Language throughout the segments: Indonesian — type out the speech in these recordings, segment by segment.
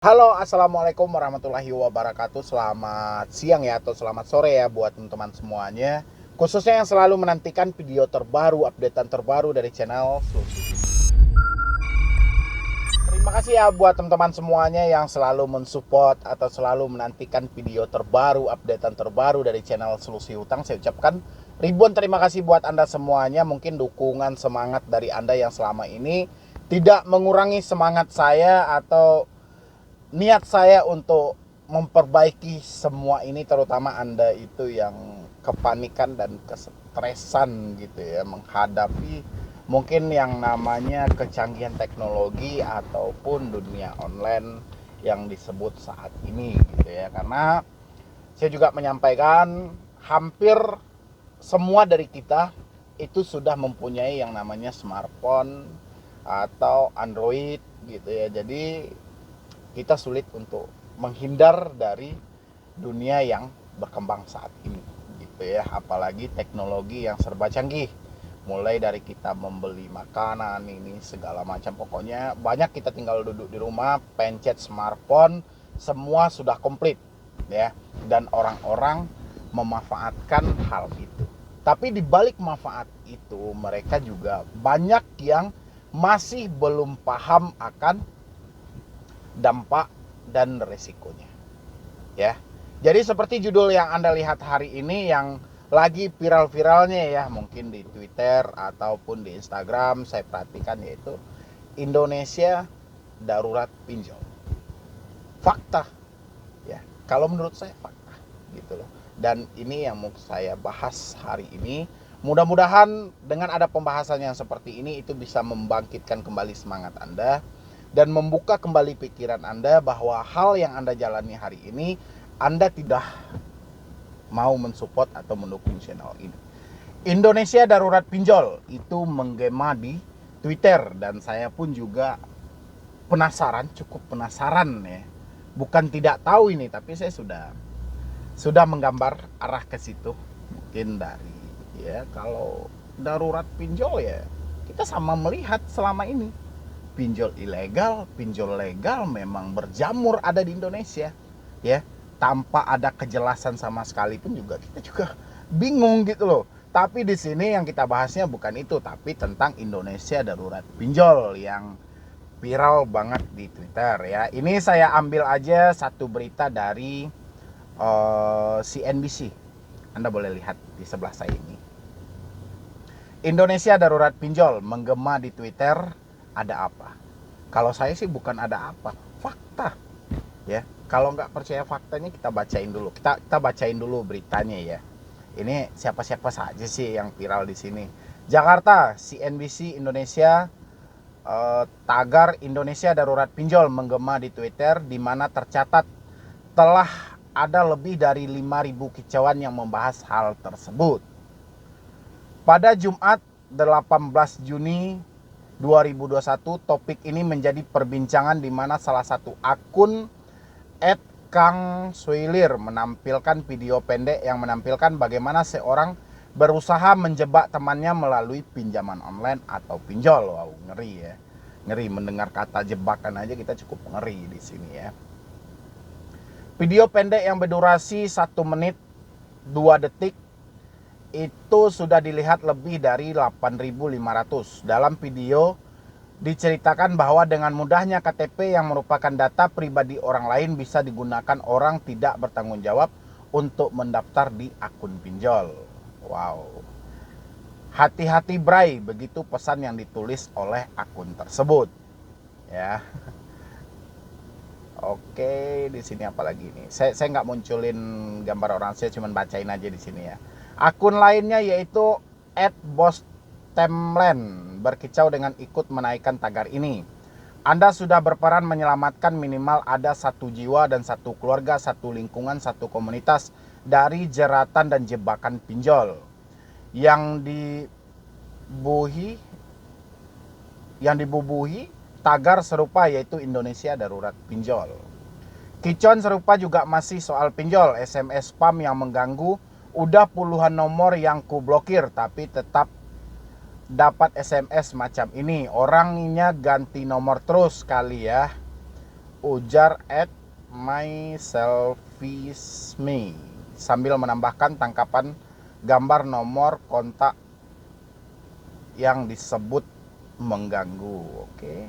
Halo, assalamualaikum warahmatullahi wabarakatuh. Selamat siang ya, atau selamat sore ya buat teman-teman semuanya. Khususnya yang selalu menantikan video terbaru, updatean terbaru dari channel Flusi. Terima kasih ya buat teman-teman semuanya yang selalu mensupport atau selalu menantikan video terbaru, updatean terbaru dari channel Solusi Hutang. Saya ucapkan ribuan terima kasih buat Anda semuanya. Mungkin dukungan semangat dari Anda yang selama ini tidak mengurangi semangat saya atau niat saya untuk memperbaiki semua ini, terutama Anda itu yang kepanikan dan kesetresan gitu ya menghadapi mungkin yang namanya kecanggihan teknologi ataupun dunia online yang disebut saat ini gitu ya. Karena saya juga menyampaikan hampir semua dari kita itu sudah mempunyai yang namanya smartphone atau Android gitu ya. Jadi kita sulit untuk menghindar dari dunia yang berkembang saat ini gitu ya, apalagi teknologi yang serba canggih, mulai dari kita membeli makanan ini segala macam, pokoknya banyak. Kita tinggal duduk di rumah pencet smartphone, semua sudah komplit ya, dan orang-orang memanfaatkan hal itu. Tapi di balik manfaat itu, mereka juga banyak yang masih belum paham akan dampak dan resikonya ya. Jadi seperti judul yang Anda lihat hari ini yang lagi viral-viralnya ya, mungkin di Twitter ataupun di Instagram, saya perhatikan, yaitu Indonesia darurat pinjol. Fakta ya, kalau menurut saya fakta gitu loh. Dan ini yang mau saya bahas hari ini. Mudah-mudahan dengan ada pembahasan yang seperti ini itu bisa membangkitkan kembali semangat Anda dan membuka kembali pikiran Anda bahwa hal yang Anda jalani hari ini, Anda tidak mau mensupport atau mendukung channel ini. Indonesia darurat pinjol itu menggema di Twitter, dan saya pun juga penasaran, cukup penasaran ya. Bukan tidak tahu ini, tapi saya sudah menggambar arah ke situ. Mungkin dari ya, kalau darurat pinjol ya kita sama melihat selama ini pinjol ilegal, pinjol legal memang berjamur ada di Indonesia ya, tanpa ada kejelasan sama sekali pun juga kita juga bingung gitu loh. Tapi di sini yang kita bahasnya bukan itu, tapi tentang Indonesia darurat pinjol yang viral banget di Twitter ya. Ini saya ambil aja satu berita dari CNBC. Anda boleh lihat di sebelah saya ini. Indonesia darurat pinjol menggema di Twitter, ada apa? Kalau saya sih bukan ada apa, fakta ya. Kalau nggak percaya faktanya, kita bacain dulu. Kita bacain dulu beritanya ya. Ini siapa-siapa saja sih yang viral di sini. Jakarta, CNBC Indonesia, tagar Indonesia darurat pinjol menggema di Twitter, di mana tercatat telah ada lebih dari 5.000 kicauan yang membahas hal tersebut. Pada Jumat 18 Juni 2021, topik ini menjadi perbincangan di mana salah satu akun @kangsuilir menampilkan video pendek yang menampilkan bagaimana seorang berusaha menjebak temannya melalui pinjaman online atau pinjol. Wow, ngeri ya. Ngeri mendengar kata jebakan aja kita cukup ngeri di sini ya. Video pendek yang berdurasi 1 menit 2 detik itu sudah dilihat lebih dari 8.500. Dalam video diceritakan bahwa dengan mudahnya KTP yang merupakan data pribadi orang lain bisa digunakan orang tidak bertanggung jawab untuk mendaftar di akun pinjol. Wow. Hati-hati bray, begitu pesan yang ditulis oleh akun tersebut. Ya. Oke, di sini apa lagi nih? Saya nggak munculin gambar orang, saya cuma bacain aja di sini ya. Akun lainnya yaitu @bostemlen berkicau dengan ikut menaikkan tagar ini. Anda sudah berperan menyelamatkan minimal ada 1 jiwa dan 1 keluarga, 1 lingkungan, 1 komunitas dari jeratan dan jebakan pinjol. Yang dibubuhi tagar serupa yaitu Indonesia darurat pinjol. Kicauan serupa juga masih soal pinjol, SMS spam yang mengganggu. Udah puluhan nomor yang ku blokir, tapi tetap dapat SMS macam ini. Orangnya ganti nomor terus kali ya. ujar @myselfisme sambil menambahkan tangkapan gambar nomor kontak yang disebut mengganggu. Oke.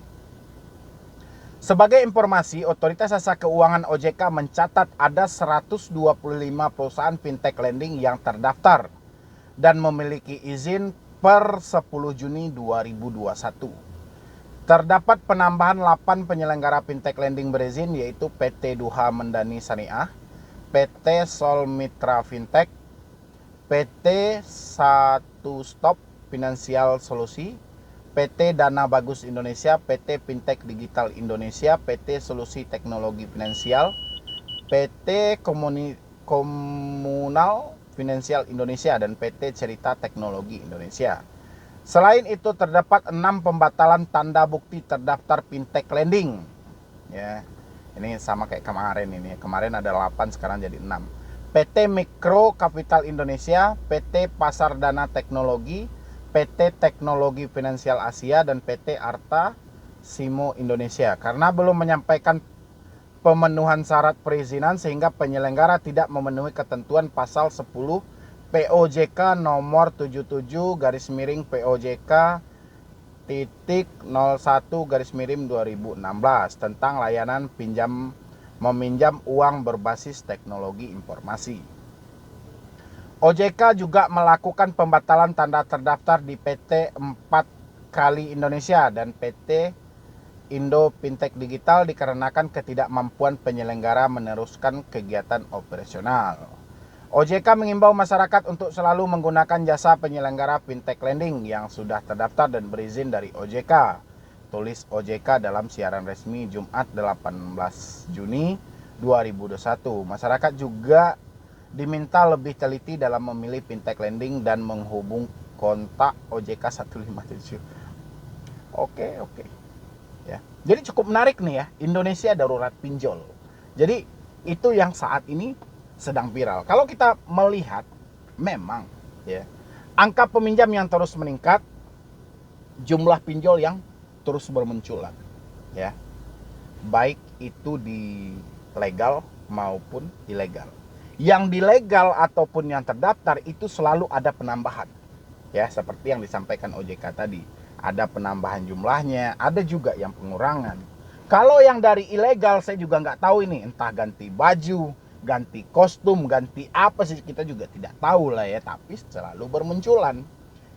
Sebagai informasi, Otoritas Jasa Keuangan OJK mencatat ada 125 perusahaan fintech lending yang terdaftar dan memiliki izin per 10 Juni 2021. Terdapat penambahan 8 penyelenggara fintech lending berizin, yaitu PT Duha Mendani Syariah, PT Sol Mitra Fintech, PT Satu Stop Finansial Solusi, PT Dana Bagus Indonesia, PT Fintech Digital Indonesia, PT Solusi Teknologi Finansial, PT Komunal Finansial Indonesia, dan PT Cerita Teknologi Indonesia. Selain itu terdapat 6 pembatalan tanda bukti terdaftar fintech lending. Ya, ini sama kayak kemarin ini. Kemarin ada 8, sekarang jadi 6. PT Mikro Kapital Indonesia, PT Pasar Dana Teknologi, PT Teknologi Finansial Asia, dan PT Arta Simo Indonesia. Karena belum menyampaikan pemenuhan syarat perizinan sehingga penyelenggara tidak memenuhi ketentuan pasal 10 POJK nomor 77/POJK titik 01/2016 tentang layanan meminjam uang berbasis teknologi informasi. OJK juga melakukan pembatalan tanda terdaftar di PT 4 Kali Indonesia dan PT Indo Fintech Digital dikarenakan ketidakmampuan penyelenggara meneruskan kegiatan operasional. OJK mengimbau masyarakat untuk selalu menggunakan jasa penyelenggara fintech lending yang sudah terdaftar dan berizin dari OJK. Tulis OJK dalam siaran resmi Jumat 18 Juni 2021. Masyarakat juga diminta lebih teliti dalam memilih fintech lending dan menghubung kontak OJK 157. Oke. Ya. Jadi cukup menarik nih ya, Indonesia darurat pinjol. Jadi itu yang saat ini sedang viral. Kalau kita melihat memang ya, angka peminjam yang terus meningkat, jumlah pinjol yang terus bermunculan ya. Baik itu di legal maupun ilegal. Yang di legal ataupun yang terdaftar itu selalu ada penambahan. Ya, seperti yang disampaikan OJK tadi. Ada penambahan jumlahnya, ada juga yang pengurangan. Kalau yang dari ilegal saya juga nggak tahu ini, entah ganti baju, ganti kostum, ganti apa sih, kita juga tidak tahu lah ya, tapi selalu bermunculan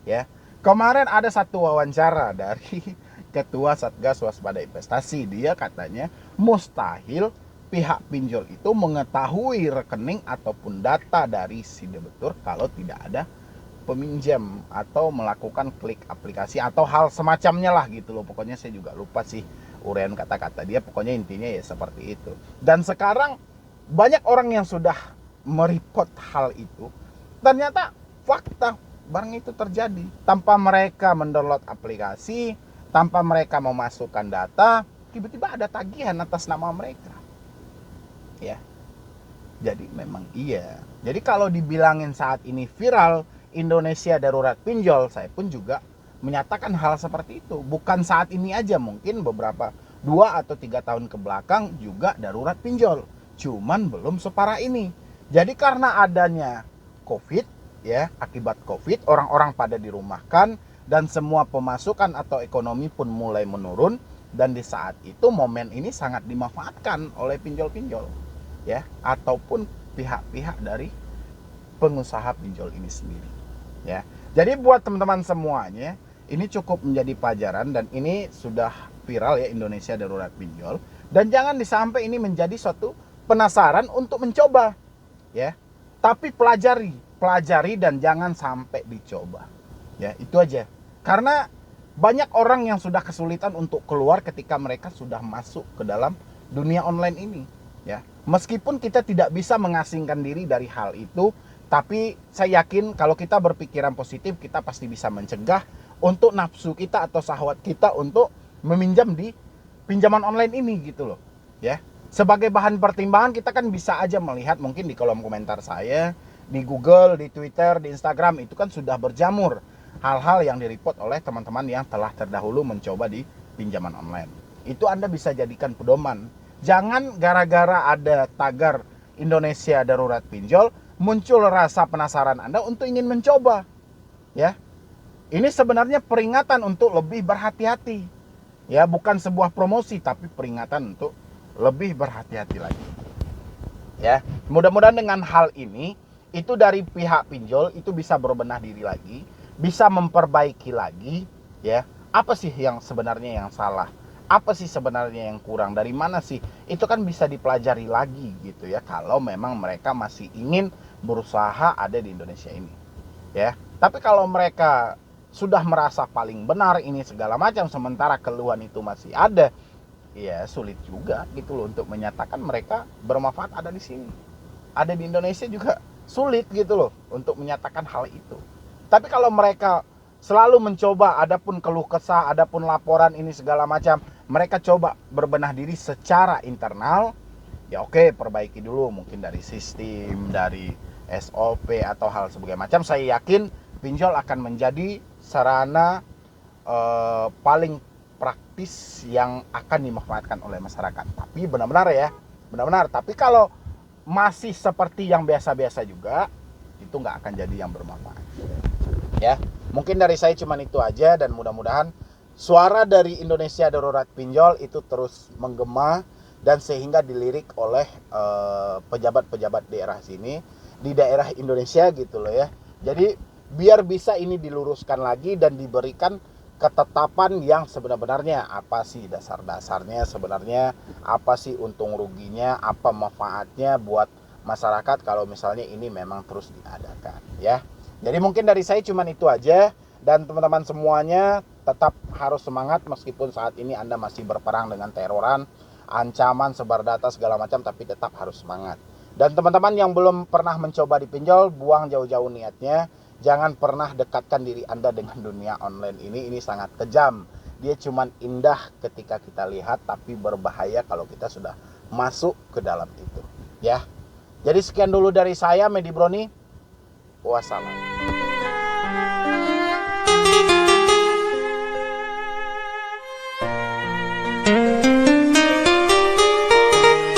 ya. Kemarin ada satu wawancara dari Ketua Satgas Waspada Investasi, dia katanya mustahil pihak pinjol itu mengetahui rekening ataupun data dari si debitur kalau tidak ada peminjam atau melakukan klik aplikasi atau hal semacamnya lah gitu loh. Pokoknya saya juga lupa sih uraian kata-kata dia, pokoknya intinya ya seperti itu. Dan sekarang banyak orang yang sudah mereport hal itu, ternyata fakta barang itu terjadi tanpa mereka mendownload aplikasi, tanpa mereka memasukkan data, tiba-tiba ada tagihan atas nama mereka ya. Jadi memang iya. Jadi kalau dibilangin saat ini viral Indonesia darurat pinjol, saya pun juga menyatakan hal seperti itu. Bukan saat ini aja, mungkin beberapa 2 atau 3 tahun ke belakang juga darurat pinjol. Cuman belum separah ini. Jadi karena adanya COVID ya, akibat COVID orang-orang pada dirumahkan dan semua pemasukan atau ekonomi pun mulai menurun, dan di saat itu momen ini sangat dimanfaatkan oleh pinjol-pinjol ya, ataupun pihak-pihak dari pengusaha pinjol ini sendiri ya. Jadi buat teman-teman semuanya, ini cukup menjadi pelajaran dan ini sudah viral ya, Indonesia darurat pinjol, dan jangan disampai ini menjadi suatu penasaran untuk mencoba ya. Tapi pelajari dan jangan sampai dicoba ya, itu aja. Karena banyak orang yang sudah kesulitan untuk keluar ketika mereka sudah masuk ke dalam dunia online ini ya. Meskipun kita tidak bisa mengasingkan diri dari hal itu, tapi saya yakin kalau kita berpikiran positif, kita pasti bisa mencegah untuk nafsu kita atau syahwat kita untuk meminjam di pinjaman online ini gitu loh ya. Sebagai bahan pertimbangan kita kan bisa aja melihat mungkin di kolom komentar saya, di Google, di Twitter, di Instagram, itu kan sudah berjamur hal-hal yang direport oleh teman-teman yang telah terdahulu mencoba di pinjaman online. Itu Anda bisa jadikan pedoman. Jangan gara-gara ada tagar Indonesia darurat pinjol muncul rasa penasaran Anda untuk ingin mencoba. Ya. Ini sebenarnya peringatan untuk lebih berhati-hati. Ya, bukan sebuah promosi tapi peringatan untuk lebih berhati-hati lagi. Ya, mudah-mudahan dengan hal ini itu dari pihak pinjol itu bisa berbenah diri lagi, bisa memperbaiki lagi, ya. Apa sih yang sebenarnya yang salah? Apa sih sebenarnya yang kurang? Dari mana sih? Itu kan bisa dipelajari lagi gitu ya, kalau memang mereka masih ingin berusaha ada di Indonesia ini. Ya. Tapi kalau mereka sudah merasa paling benar ini segala macam sementara keluhan itu masih ada, ya sulit juga gitu loh untuk menyatakan mereka bermanfaat ada di sini. Ada di Indonesia juga sulit gitu loh untuk menyatakan hal itu. Tapi kalau mereka selalu mencoba, adapun keluh kesah, adapun laporan ini segala macam, mereka coba berbenah diri secara internal, ya oke, perbaiki dulu mungkin dari sistem, dari SOP atau hal sebagainya macam. Saya yakin pinjol akan menjadi sarana paling praktis yang akan dimanfaatkan oleh masyarakat. Tapi benar-benar ya, benar-benar. Tapi kalau masih seperti yang biasa-biasa juga, itu nggak akan jadi yang bermanfaat. Ya, mungkin dari saya cuman itu aja dan mudah-mudahan suara dari Indonesia Darurat Pinjol itu terus menggema dan sehingga dilirik oleh pejabat-pejabat daerah sini di daerah Indonesia gitu loh ya. Jadi biar bisa ini diluruskan lagi dan diberikan ketetapan yang sebenarnya apa sih dasar-dasarnya sebenarnya, apa sih untung ruginya, apa manfaatnya buat masyarakat kalau misalnya ini memang terus diadakan ya. Jadi mungkin dari saya cuman itu aja dan teman-teman semuanya tetap harus semangat meskipun saat ini Anda masih berperang dengan teroran, ancaman, sebar data segala macam, tapi tetap harus semangat. Dan teman-teman yang belum pernah mencoba dipinjol, buang jauh-jauh niatnya. Jangan pernah dekatkan diri Anda dengan dunia online ini sangat kejam. Dia cuman indah ketika kita lihat, tapi berbahaya kalau kita sudah masuk ke dalam itu. Ya. Jadi sekian dulu dari saya, Medi Broni. Wassalam.